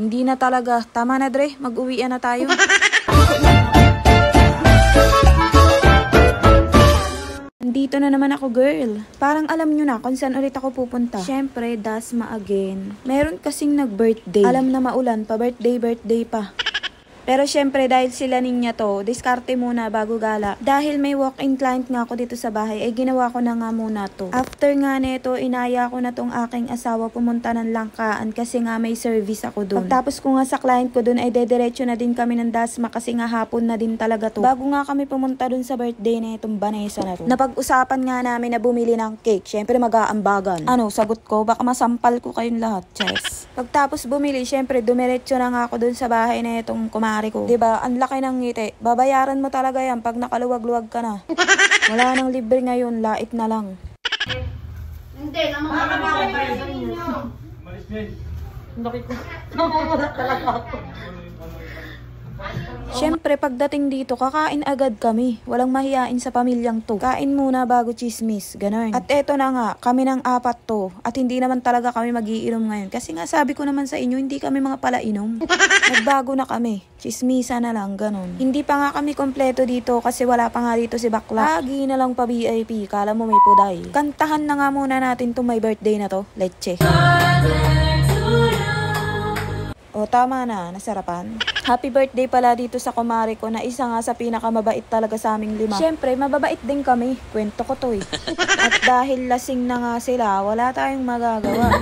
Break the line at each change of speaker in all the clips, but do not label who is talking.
Hindi na talaga. Tama na, Dre. Mag-uwian na tayo. Dito na naman ako, girl. Parang alam nyo na kung saan ulit ako pupunta. Syempre, Dasma again. Meron kasing nag-birthday. Alam na maulan pa, birthday pa. Pero syempre, dahil sila ninya to, diskarte muna bago gala. Dahil may walk-in client nga ako dito sa bahay, ay ginawa ko na nga muna to. After nga neto, inaya ko na tong aking asawa pumunta ng Langkaan kasi nga may service ako dun. Pagtapos ko nga sa client ko dun, ay dediretso na din kami ng Dasma kasi nga hapon na din talaga to. Bago nga kami pumunta dun sa birthday na itong Vanessa na to. Napag-usapan nga namin na bumili ng cake. Syempre, mag-aambagan. Ano, sagot ko, baka masampal ko kayong lahat. Cheers. Pagtapos bumili, syempre, dumiretso na nga ako dun sa bahay na itong kumari ko. Diba? Ang laki ng ngiti. Babayaran mo talaga yan pag nakaluwag-luwag ka na. Wala nang libre ngayon, lait na lang.
Hindi, naman ka
Malis din.
Laki ko. Namumula talaga ako.
Syempre, pagdating dito, kakain agad kami. Walang mahiyain sa pamilyang to. Kain muna bago chismis. Ganun. At eto na nga, kami ng 4 to. At hindi naman talaga kami magiinom ngayon. Kasi nga sabi ko naman sa inyo, hindi kami mga palainom. Nagbago na kami. Chismisa na lang, ganun. Hindi pa nga kami kompleto dito kasi wala pa nga dito si Bakla. Lagi na lang pa VIP. Kala mo may puday. Kantahan na nga muna natin to, my birthday na to. Leche. O, tama na. Nasarapan. Happy birthday pala dito sa kumari ko na isa nga sa pinakamabait talaga sa aming 5. Siyempre, mababait din kami. Kwento ko to eh. At dahil lasing na nga sila, wala tayong magagawa.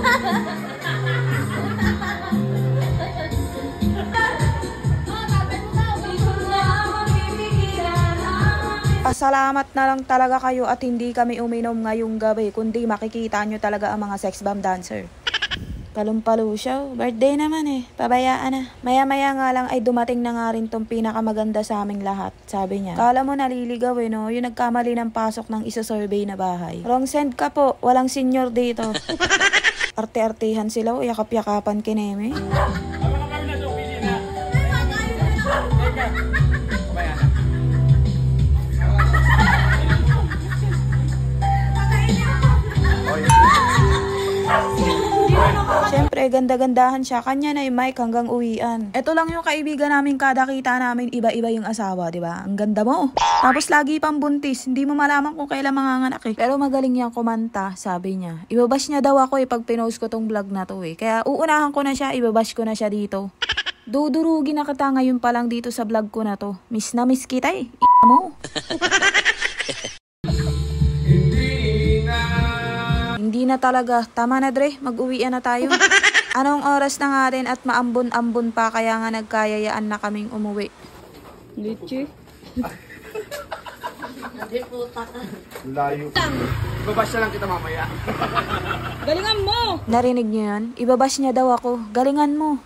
Pasalamat na lang talaga kayo at hindi kami uminom ngayong gabi, kundi makikita nyo talaga ang mga sex bomb dancer. Palumpalo siya. Birthday naman eh. Pabayaan na. Maya-maya nga lang ay dumating na nga rin tong pinakamaganda sa aming lahat. Sabi niya. Kala mo naliligaw eh no? Yung nagkamali ng pasok ng isa-survey na bahay. Wrong send ka po. Walang senior dito. Arte-artehan sila o yakap-yakapan kineme. Siyempre, ganda-gandahan siya. Kanya na yung mic hanggang uwian. Ito lang yung kaibigan namin, kada kita namin, iba-iba yung asawa, di ba? Ang ganda mo. Tapos lagi pang buntis. Hindi mo malaman kung kailan manganganak eh. Pero magaling niyang kumanta, sabi niya. Ibabash niya daw ako eh pag pinost ko tong vlog na to eh. Kaya uunahan ko na siya, ibabash ko na siya dito. Dudurugin na kita ngayon pa lang dito sa vlog ko na to. Miss na miss kita eh. Mo. Hindi na talaga. Tama na, Dre. Mag-uwian na tayo. Anong oras na nga rin at maambon-ambon pa kaya nga nagkayayaan na kaming umuwi. Leche.
Hindi puta ka.
Layo. Ibabash na lang kita mamaya.
Galingan mo!
Narinig niyo yun? Ibabash niya daw ako. Galingan mo.